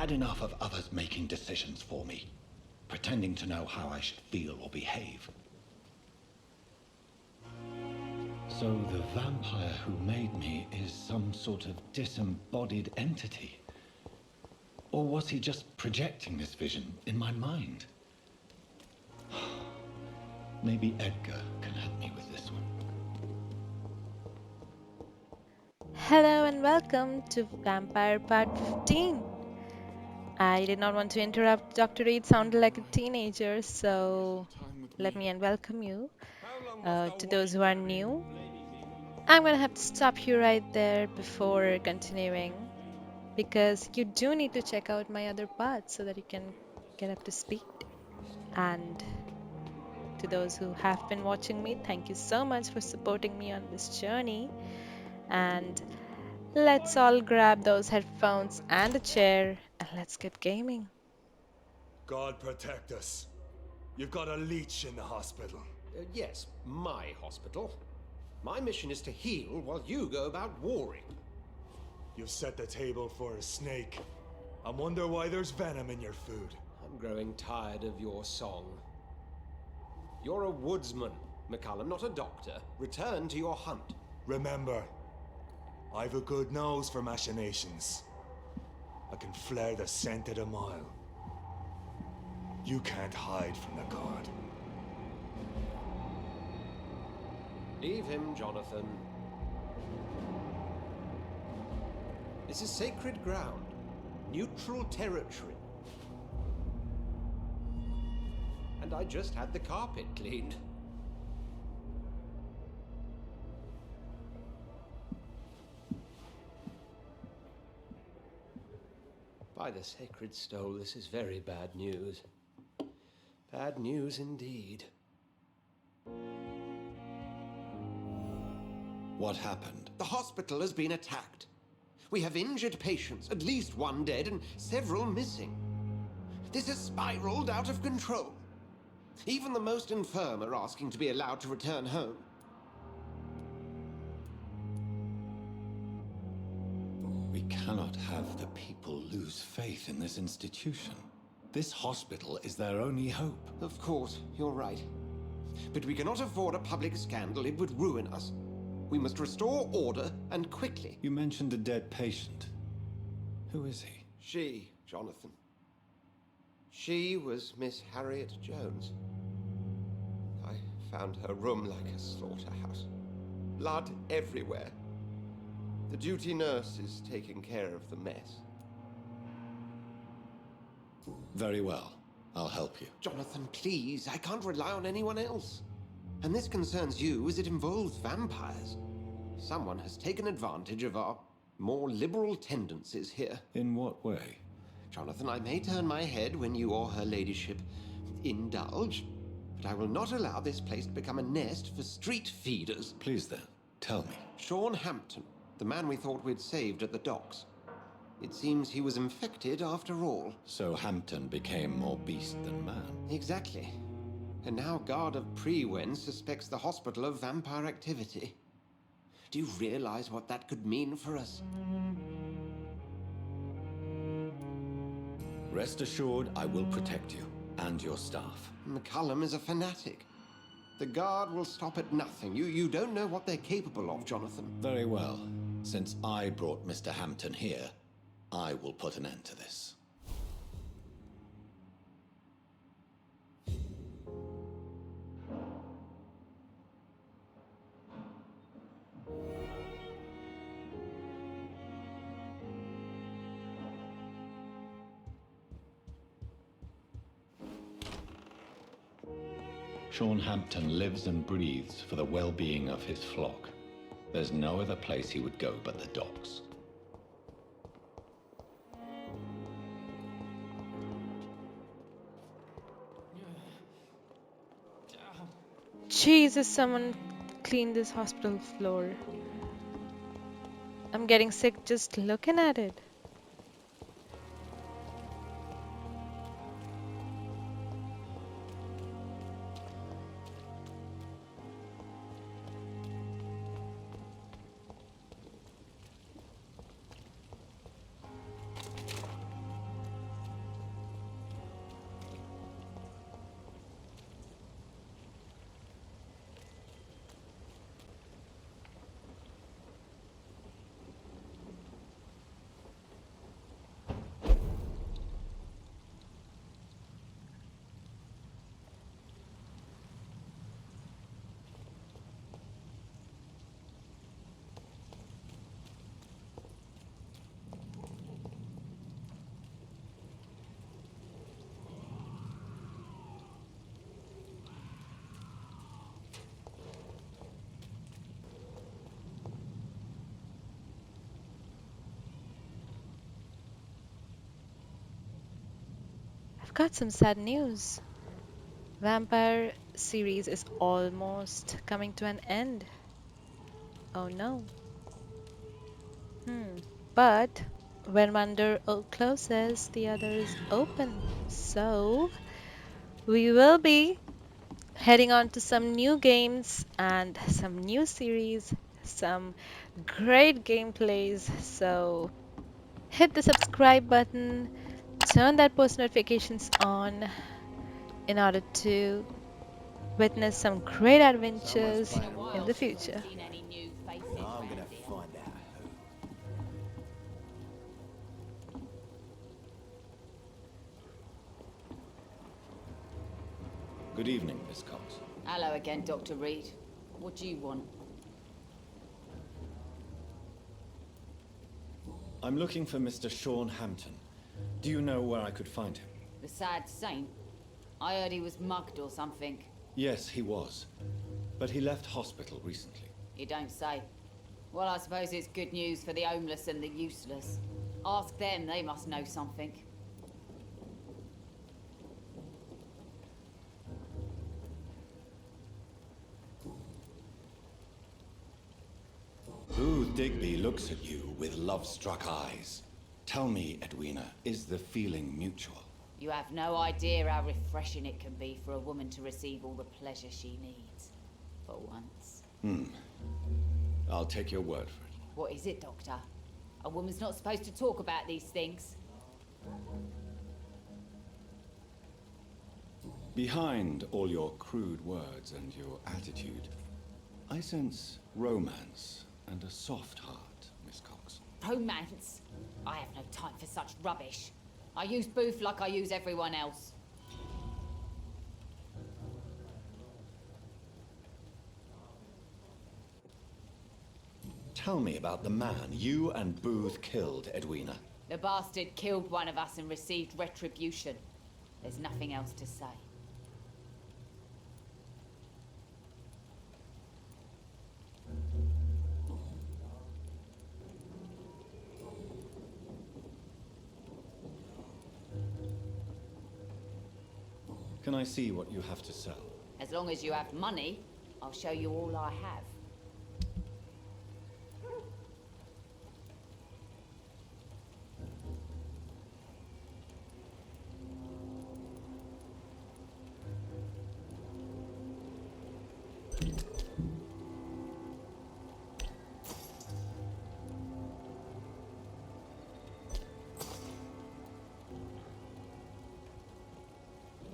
had enough of others making decisions for me, pretending to know how I should feel or behave. So the vampire who made me is some sort of disembodied entity? Or was he just projecting this vision in my mind? Maybe Edgar can help me with this one. Hello and welcome to Vampire Part 15. I did not want to interrupt Dr. Reed sounded like a teenager, so let me and welcome you. To those who are new, I'm gonna have to stop you right there before continuing because you do need to check out my other parts so that you can get up to speed. And to those who have been watching me, thank you so much for supporting me on this journey. And let's all grab those headphones and a chair and let's get gaming. God protect us. You've got a leech in the hospital. Yes, my hospital. My mission is to heal while you go about warring. You've set the table for a snake. I wonder why there's venom in your food. I'm growing tired of your song. You're a woodsman, McCallum, not a doctor. Return to your hunt. Remember, I've a good nose for machinations. I can flare the scent at a mile. You can't hide from the god. Leave him, Jonathan. This is sacred ground. Neutral territory. And I just had the carpet cleaned. By the sacred stole, this is very bad news. Bad news indeed. What happened? The hospital has been attacked. We have injured patients, at least one dead and several missing. This has spiraled out of control. Even the most infirm are asking to be allowed to return home. We cannot have the people lose faith in this institution. This hospital is their only hope. Of course, you're right. But we cannot afford a public scandal. It would ruin us. We must restore order, and quickly. You mentioned a dead patient. Who is he? She, Jonathan. She was Miss Harriet Jones. I found her room like a slaughterhouse. Blood everywhere. The duty nurse is taking care of the mess. Very well. I'll help you. Jonathan, please. I can't rely on anyone else. And this concerns you as it involves vampires. Someone has taken advantage of our more liberal tendencies here. In what way? Jonathan, I may turn my head when you or her ladyship indulge, but I will not allow this place to become a nest for street feeders. Please then, tell me. Sean Hampton, the man we thought we'd saved at the docks. It seems he was infected after all. So Hampton became more beast than man. Exactly. And now Guard of Prewen suspects the hospital of vampire activity. Do you realize what that could mean for us? Rest assured, I will protect you and your staff. McCallum is a fanatic. The Guard will stop at nothing. You don't know what they're capable of, Jonathan. Very well. Since I brought Mr. Hampton here, I will put an end to this. Sean Hampton lives and breathes for the well-being of his flock. There's no other place he would go but the docks. Jesus, someone clean this hospital floor. I'm getting sick just looking at it. I've got some sad news. Vampire series is almost coming to an end. Oh no. But when one door closes, the other is open. So we will be heading on to some new games and some new series, some great gameplays. So hit the subscribe button, turn that post notifications on in order to witness some great adventures in the future. Seen any new faces I'm gonna round here? find out who. Good evening, Miss Cox. Hello again, Dr. Reed. What do you want? I'm looking for Mr. Sean Hampton. Do you know where I could find him? The sad saint? I heard he was mugged or something. Yes, he was. But he left hospital recently. You don't say. Well, I suppose it's good news for the homeless and the useless. Ask them, they must know something. Booth Digby looks at you with love-struck eyes. Tell me, Edwina, is the feeling mutual? You have no idea how refreshing it can be for a woman to receive all the pleasure she needs. For once. I'll take your word for it. What is it, Doctor? A woman's not supposed to talk about these things. Behind all your crude words and your attitude, I sense romance and a soft heart, Miss Cox. Romance? I have no time for such rubbish. I use Booth like I use everyone else. Tell me about the man you and Booth killed, Edwina. The bastard killed one of us and received retribution. There's nothing else to say. Can I see what you have to sell? As long as you have money, I'll show you all I have.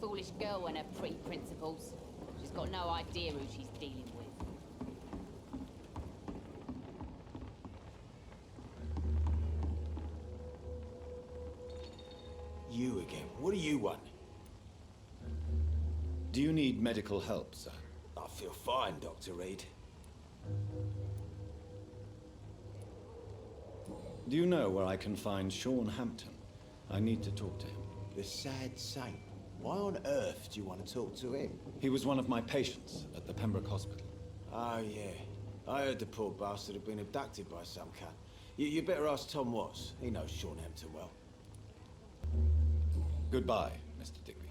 Foolish girl and her pre-principles. She's got no idea who she's dealing with. You again. What do you want? Do you need medical help, sir? I feel fine, Dr. Reed. Do you know where I can find Sean Hampton? I need to talk to him. The sad saint. Why on earth do you want to talk to him? He was one of my patients at the Pembroke Hospital. Oh, yeah. I heard the poor bastard had been abducted by some cunt. You better ask Tom Watts. He knows Sean Hampton well. Goodbye, Mr. Digby.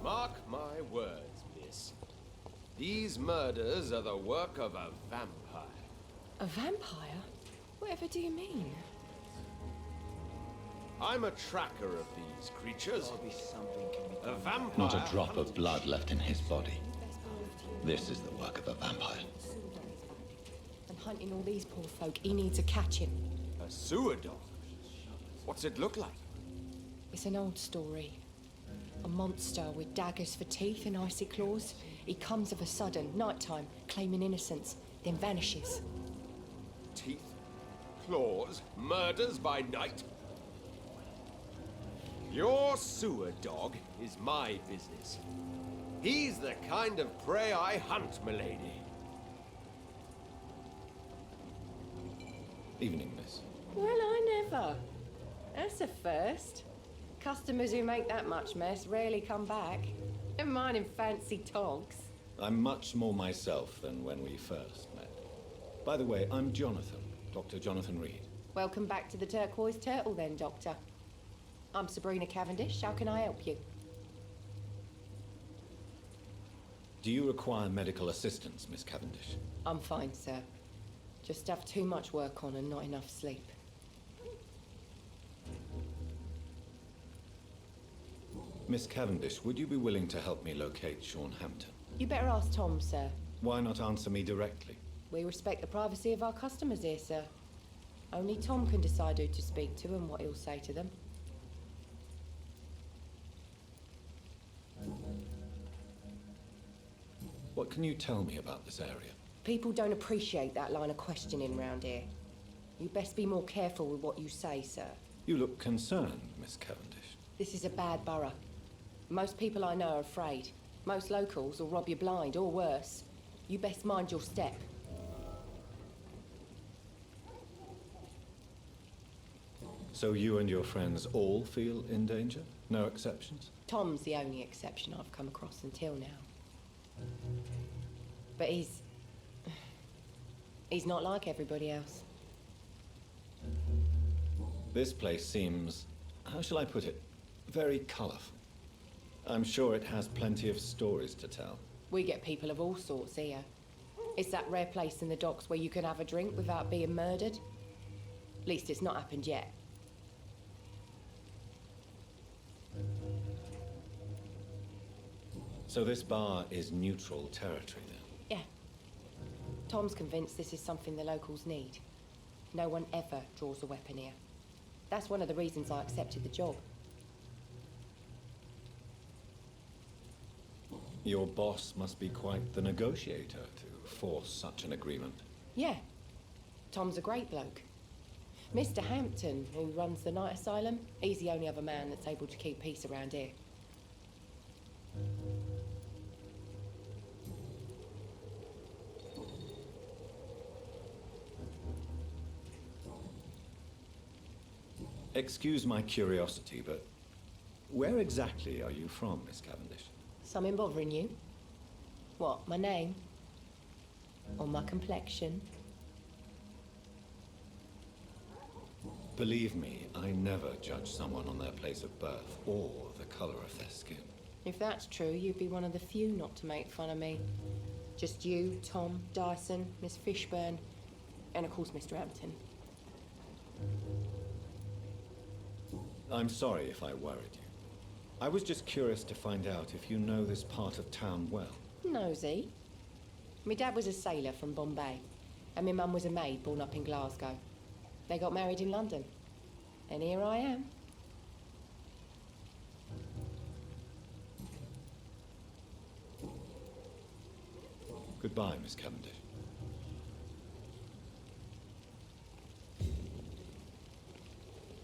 Mark my words, miss. These murders are the work of a vampire. A vampire? Whatever do you mean? I'm a tracker of these creatures. A vampire. Not a drop of blood left in his body. This is the work of a vampire. And hunting all these poor folk, he needs a catching. A sewer dog. What's it look like? It's an old story. A monster with daggers for teeth and icy claws. He comes of a sudden, nighttime, claiming innocence, then vanishes. Teeth, claws, murders by night. Your sewer dog is my business. He's the kind of prey I hunt, milady. Evening, miss. Well, I never. That's a first. Customers who make that much mess rarely come back. Never mind in fancy togs. I'm much more myself than when we first met. By the way, I'm Jonathan, Dr. Jonathan Reed. Welcome back to the Turquoise Turtle then, Doctor. I'm Sabrina Cavendish. How can I help you? Do you require medical assistance, Miss Cavendish? I'm fine, sir. Just have too much work on and not enough sleep. Miss Cavendish, would you be willing to help me locate Sean Hampton? You better ask Tom, sir. Why not answer me directly? We respect the privacy of our customers here, sir. Only Tom can decide who to speak to and what he'll say to them. What can you tell me about this area? People don't appreciate that line of questioning round here. You best be more careful with what you say, sir. You look concerned, Miss Cavendish. This is a bad borough. Most people I know are afraid. Most locals will rob you blind, or worse. You best mind your step. So you and your friends all feel in danger? No exceptions? Tom's the only exception I've come across until now. But he's not like everybody else. This place seems, how shall I put it, very colourful. I'm sure it has plenty of stories to tell. We get people of all sorts here. It's that rare place in the docks where you can have a drink without being murdered. At least it's not happened yet. So this bar is neutral territory then? Yeah. Tom's convinced this is something the locals need. No one ever draws a weapon here. That's one of the reasons I accepted the job. Your boss must be quite the negotiator to force such an agreement. Yeah. Tom's a great bloke. Mr. Hampton, who runs the night asylum, he's the only other man that's able to keep peace around here. Excuse my curiosity, but where exactly are you from, Miss Cavendish? Something bothering you? What, my name? Or my complexion? Believe me, I never judge someone on their place of birth or the color of their skin. If that's true, you'd be one of the few not to make fun of me. Just you, Tom, Dyson, Miss Fishburne, and of course Mr. Hampton. I'm sorry if I worried you. I was just curious to find out if you know this part of town well. Nosy. My dad was a sailor from Bombay, and my mum was a maid born up in Glasgow. They got married in London, and here I am. Goodbye, Miss Cavendish.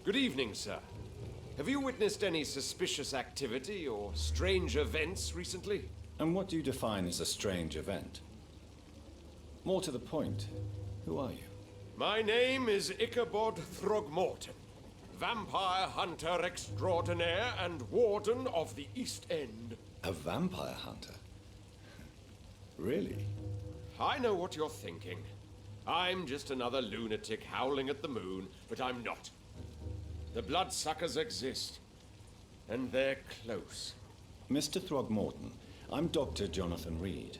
Good evening, sir. Have you witnessed any suspicious activity or strange events recently? And what do you define as a strange event? More to the point, who are you? My name is Ichabod Throgmorton, vampire hunter extraordinaire and warden of the East End. A vampire hunter? Really? I know what you're thinking. I'm just another lunatic howling at the moon, but I'm not. The bloodsuckers exist, and they're close. Mr. Throgmorton, I'm Dr. Jonathan Reed.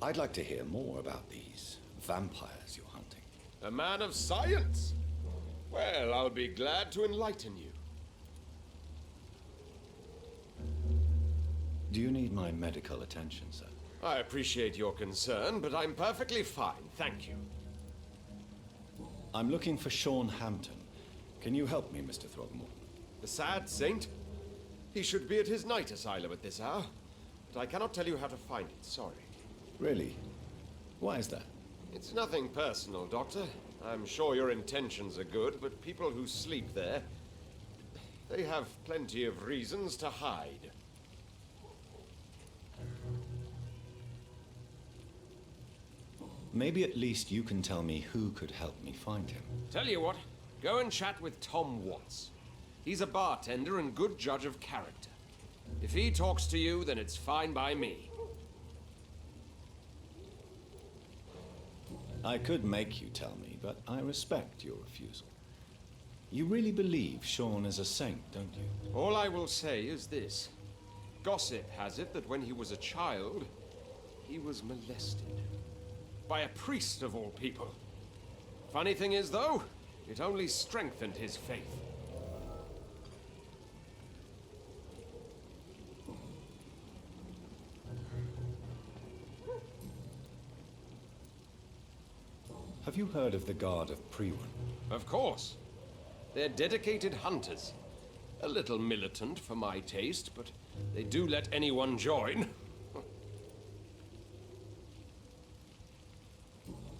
I'd like to hear more about these vampires you're hunting. A man of science? Well, I'll be glad to enlighten you. Do you need my medical attention, sir? I appreciate your concern, but I'm perfectly fine, thank you. I'm looking for Sean Hampton. Can you help me, Mr. Throgmorton? The sad saint? He should be at his night asylum at this hour, but I cannot tell you how to find it, sorry. Really? Why is that? It's nothing personal, Doctor. I'm sure your intentions are good, but people who sleep there, they have plenty of reasons to hide. Maybe at least you can tell me who could help me find him. Tell you what, go and chat with Tom Watts. He's a bartender and good judge of character. If he talks to you, then it's fine by me. I could make you tell me, but I respect your refusal. You really believe Sean is a saint, don't you? All I will say is this. Gossip has it that when he was a child, he was molested. By a priest of all people. Funny thing is, though, it only strengthened his faith. Have you heard of the Guard of Priwen? Of course. They're dedicated hunters. A little militant for my taste, but they do let anyone join.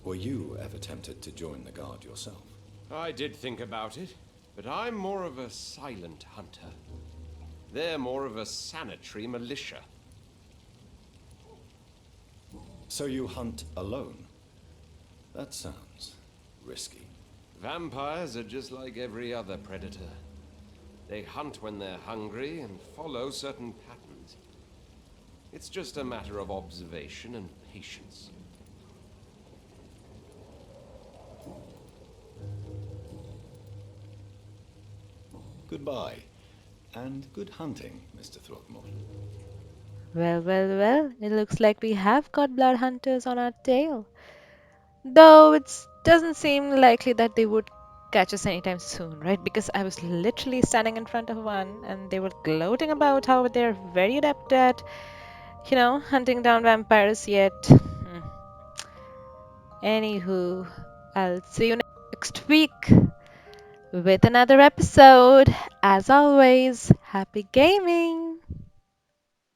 Were you ever tempted to join the Guard yourself? I did think about it, but I'm more of a silent hunter. They're more of a sanitary militia. So you hunt alone? That sounds risky. Vampires are just like every other predator. They hunt when they're hungry and follow certain patterns. It's just a matter of observation and patience. Goodbye, and good hunting, Mr. Throgmorton. Well, well, well, it looks like we have got blood hunters on our tail. Though it doesn't seem likely that they would catch us anytime soon, right? Because I was literally standing in front of one and they were gloating about how they're very adept at, hunting down vampires yet. Anywho, I'll see you next week with another episode. As always, happy gaming!